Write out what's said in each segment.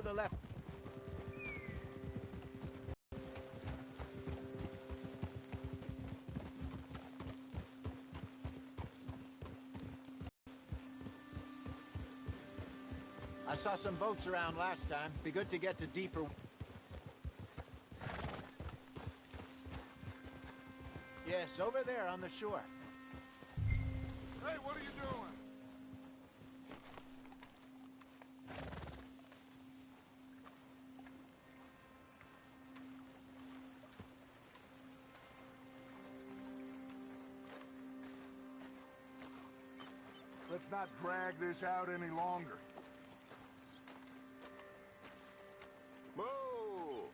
the left. I saw some boats around last time. Be good to get to deeper... Yes, over there on the shore. Hey, what are you doing? Let's not drag this out any longer. Whoa!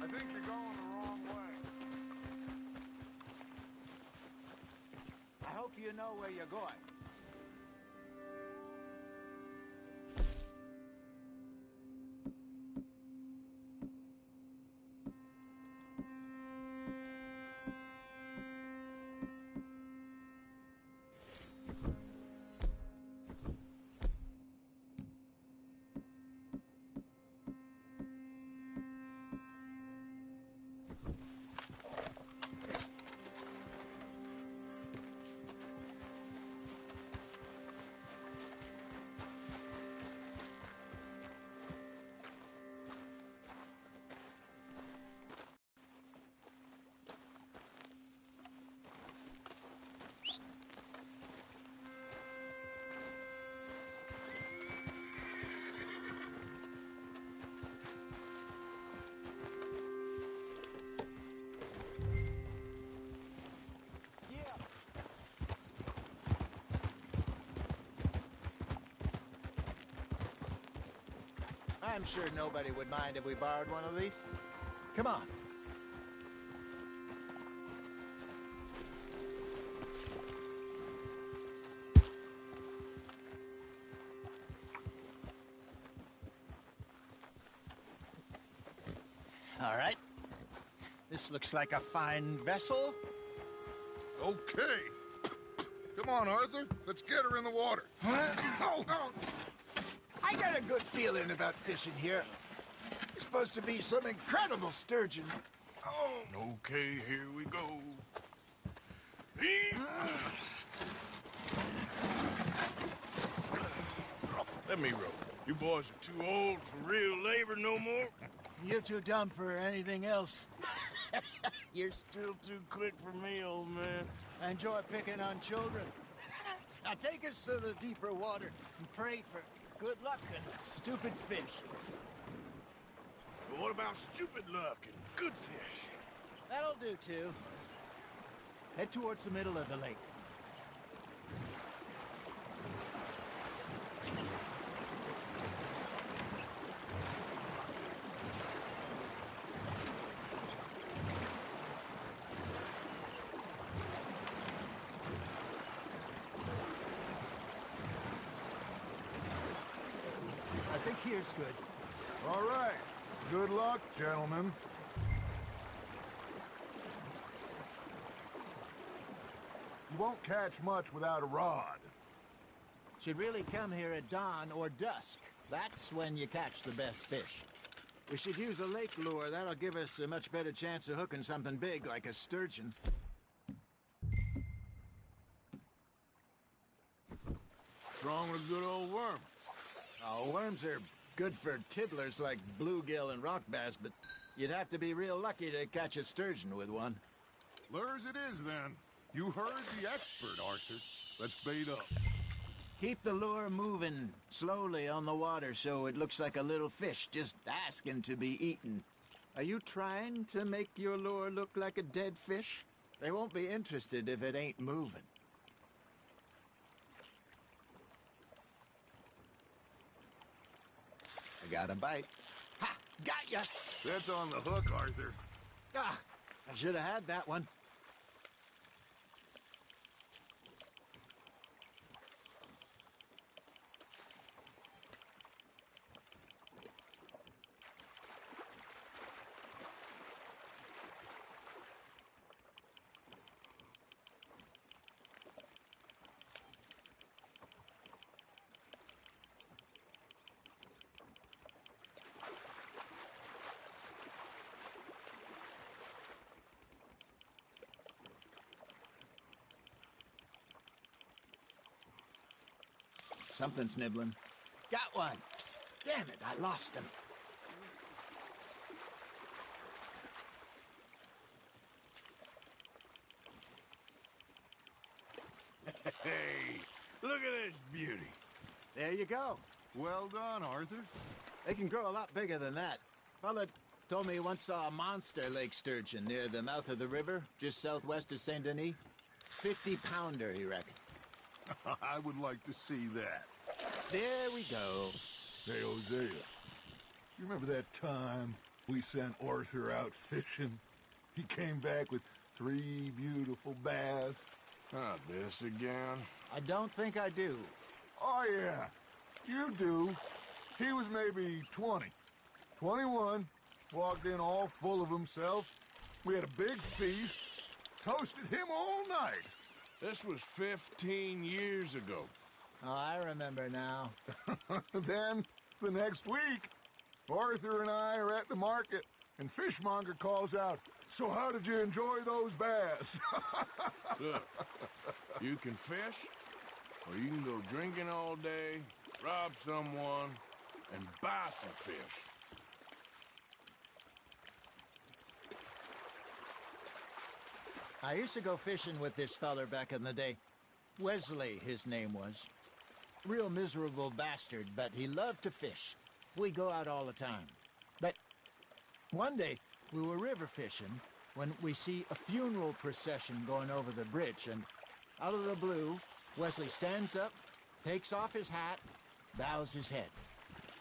I think you're going the wrong way. I hope you know where you're going. I'm sure nobody would mind if we borrowed one of these. Come on. All right. This looks like a fine vessel. Okay. Come on, Arthur. Let's get her in the water. Oh. I got a good feeling about fishing here. It's supposed to be some incredible sturgeon. Oh. Okay, here we go. Let me row. You boys are too old for real labor no more. You're too dumb for anything else. You're still too quick for me, old man. I enjoy picking on children. Now take us to the deeper water and pray for good luck and stupid fish. But what about stupid luck and good fish? That'll do, too. Head towards the middle of the lake. I think here's good. All right. Good luck, gentlemen. You won't catch much without a rod. Should really come here at dawn or dusk. That's when you catch the best fish. We should use a lake lure. That'll give us a much better chance of hooking something big like a sturgeon. What's wrong with a good old worm? Oh, worms are good for tipplers like bluegill and rock bass, but you'd have to be real lucky to catch a sturgeon with one. Lures it is, then. You heard the expert, Arthur. Let's bait up. Keep the lure moving slowly on the water so it looks like a little fish just asking to be eaten. Are you trying to make your lure look like a dead fish? They won't be interested if it ain't moving. I got a bite. Ha! Got ya! That's on the hook, Arthur. Ah! I should have had that one. Something's nibbling. Got one! Damn it, I lost him. Hey, look at this beauty. There you go. Well done, Arthur. They can grow a lot bigger than that. Fella told me he once saw a monster lake sturgeon near the mouth of the river, just southwest of Saint Denis. 50-pounder, he reckoned. I would like to see that. There we go. Hey, Hosea, you remember that time we sent Arthur out fishing? He came back with 3 beautiful bass. Not this again. I don't think I do. Oh, yeah, you do. He was maybe 20, 21, walked in all full of himself. We had a big feast, toasted him all night. This was 15 years ago. Oh, I remember now. Then, the next week, Arthur and I are at the market, and Fishmonger calls out, "So how did you enjoy those bass?" Look, you can fish, or you can go drinking all day, rob someone, and buy some fish. I used to go fishing with this feller back in the day. Wesley, his name was. Real miserable bastard, but he loved to fish. We'd go out all the time. But one day, we were river fishing when we see a funeral procession going over the bridge, and out of the blue, Wesley stands up, takes off his hat, bows his head.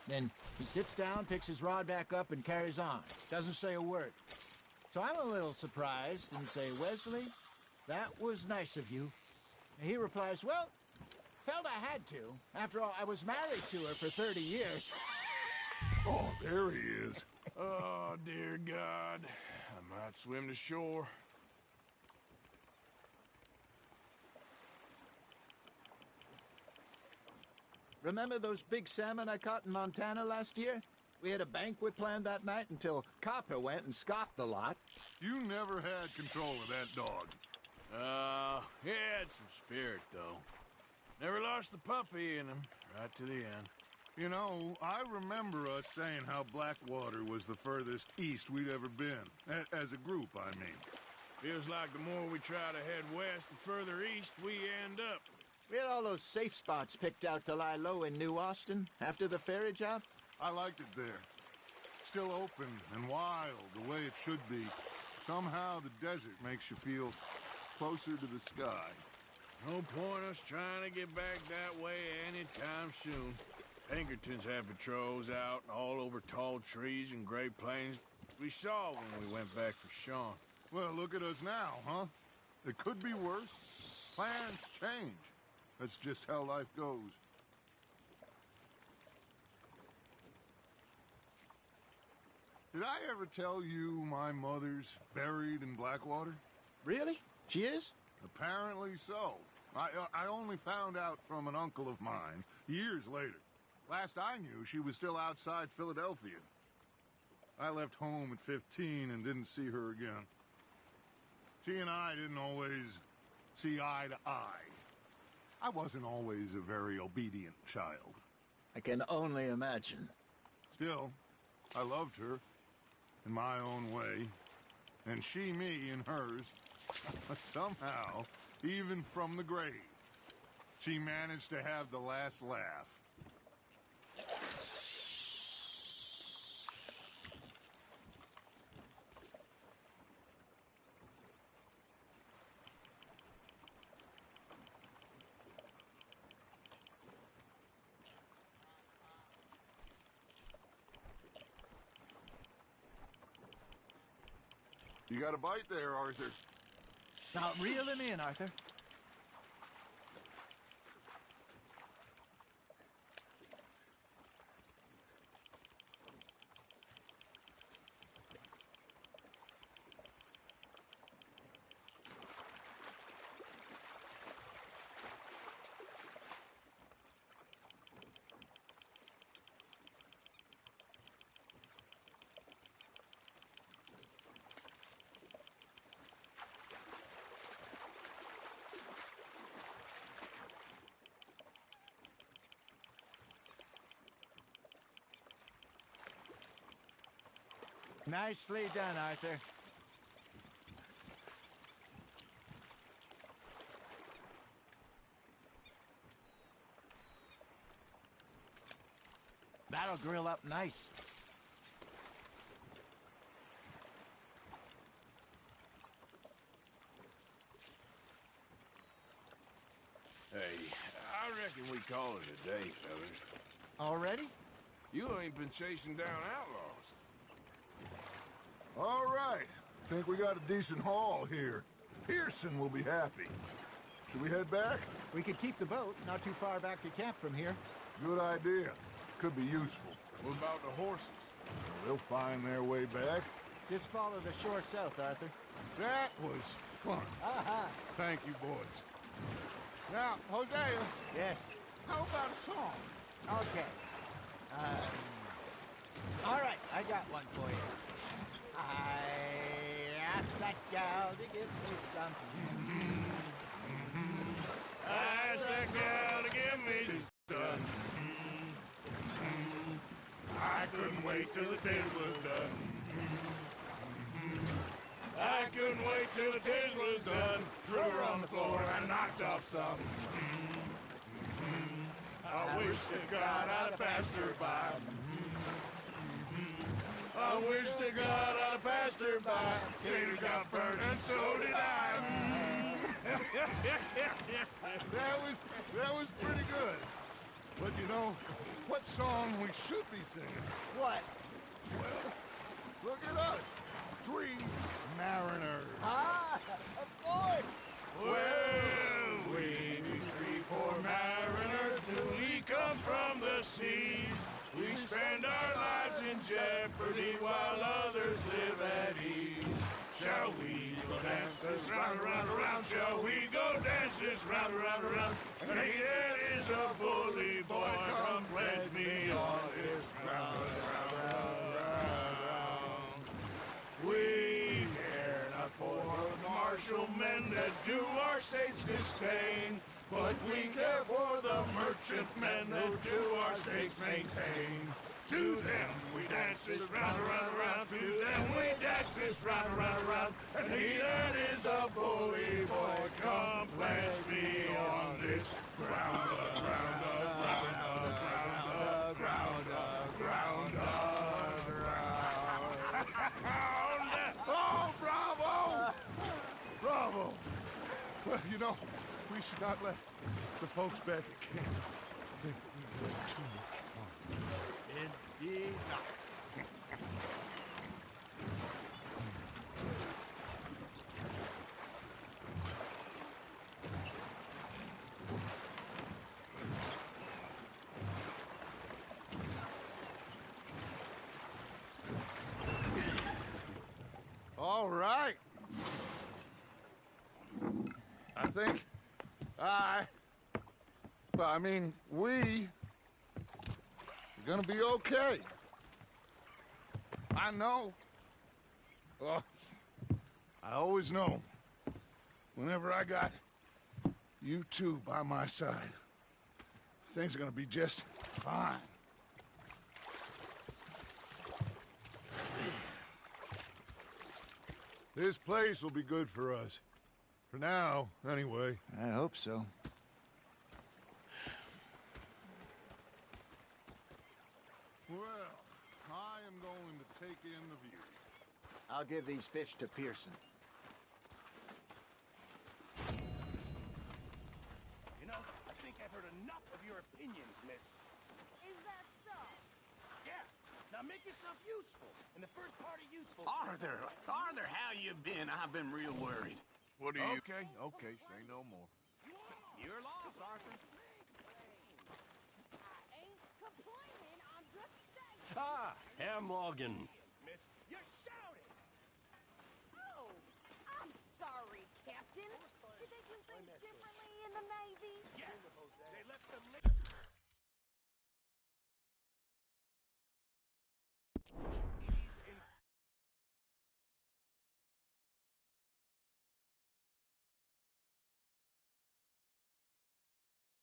Then he sits down, picks his rod back up, and carries on. Doesn't say a word. So I'm a little surprised and say, "Wesley, that was nice of you." And he replies, "Well, felt I had to. After all, I was married to her for 30 years. Oh, there he is. Oh, dear God. I might swim to shore. Remember those big salmon I caught in Montana last year? We had a banquet planned that night until Copper went and scoffed the lot. You never had control of that dog. He had some spirit, though. Never lost the puppy in him, right to the end. You know, I remember us saying how Blackwater was the furthest east we'd ever been. As a group, I mean. Feels like the more we try to head west, the further east we end up. We had all those safe spots picked out to lie low in New Austin after the ferry job. I liked it there. Still open and wild, the way it should be. Somehow the desert makes you feel closer to the sky. No point us trying to get back that way anytime soon. Pinkertons had patrols out all over tall trees and Great Plains. We saw when we went back for Sean. Well, look at us now, huh? It could be worse. Plans change. That's just how life goes. Did I ever tell you my mother's buried in Blackwater? Really? She is? Apparently so. I only found out from an uncle of mine years later. Last I knew, she was still outside Philadelphia. I left home at 15 and didn't see her again. She and I didn't always see eye to eye. I wasn't always a very obedient child. I can only imagine. Still, I loved her in my own way, and she me in hers. Somehow, even from the grave, she managed to have the last laugh. You got a bite there, Arthur. Now, reel him in, Arthur. Nicely done, Arthur. That'll grill up nice. Hey, I reckon we call it a day, fellas. Already? You ain't been chasing down outlaws. All right. Think we got a decent haul here. Pearson will be happy. Should we head back? We could keep the boat not too far back to camp from here. Good idea. Could be useful. What about the horses? They'll find their way back. Just follow the shore south, Arthur. That was fun. Aha! Thank you, boys. Now, Hosea, Yes. how about a song? Okay. All right, I got one for you. I asked that gal to give me something. I asked that gal to give me some done. I couldn't wait till the taste was done. I couldn't wait till the taste was done. Threw her on the floor and knocked off some. I wish to God I'd passed her by. I wish to God I'd passed her by. Tater got burned and so did I. That was pretty good. But you know, what song we should be singing? What? Look at us. 3 mariners. Ah, of course. Well, we 3 poor mariners till we come from the seas. We spend our lives in jeopardy while others live at ease. Shall we go dance this round, around, around? Shall we go dance this round, around, around? And he that is a bully boy, come pledge me on this round, round, round, round. We care not for the martial men that do our state's disdain, but we care for the merchantmen that do our states maintain. To them we dance this round, around, around. To them we dance this round, around, around. And he that is a bully boy, come pledge me on this ground, ground, ground, ground, ground, ground, ground. Oh, bravo! Bravo! Well, you know, we should not let the folks back at camp think that we had too much fun. Indeed not. All right. I think we're gonna be okay. I know. Well, I always know. Whenever I got you two by my side, things are gonna be just fine. This place will be good for us. For now, anyway. I hope so. Well, I am going to take in the view. I'll give these fish to Pearson. You know, I think I've heard enough of your opinions, miss. Is that so? Yeah. Now make yourself useful. And the first part of useful... Arthur, how you been? I've been real worried. What do you... Okay, say no more. You're lost, Arthur. I ain't complaining, I'm just saying. Ah, Herr Morgan. Miss, you're shouting. Oh, I'm sorry, Captain. Did they do things differently in the Navy?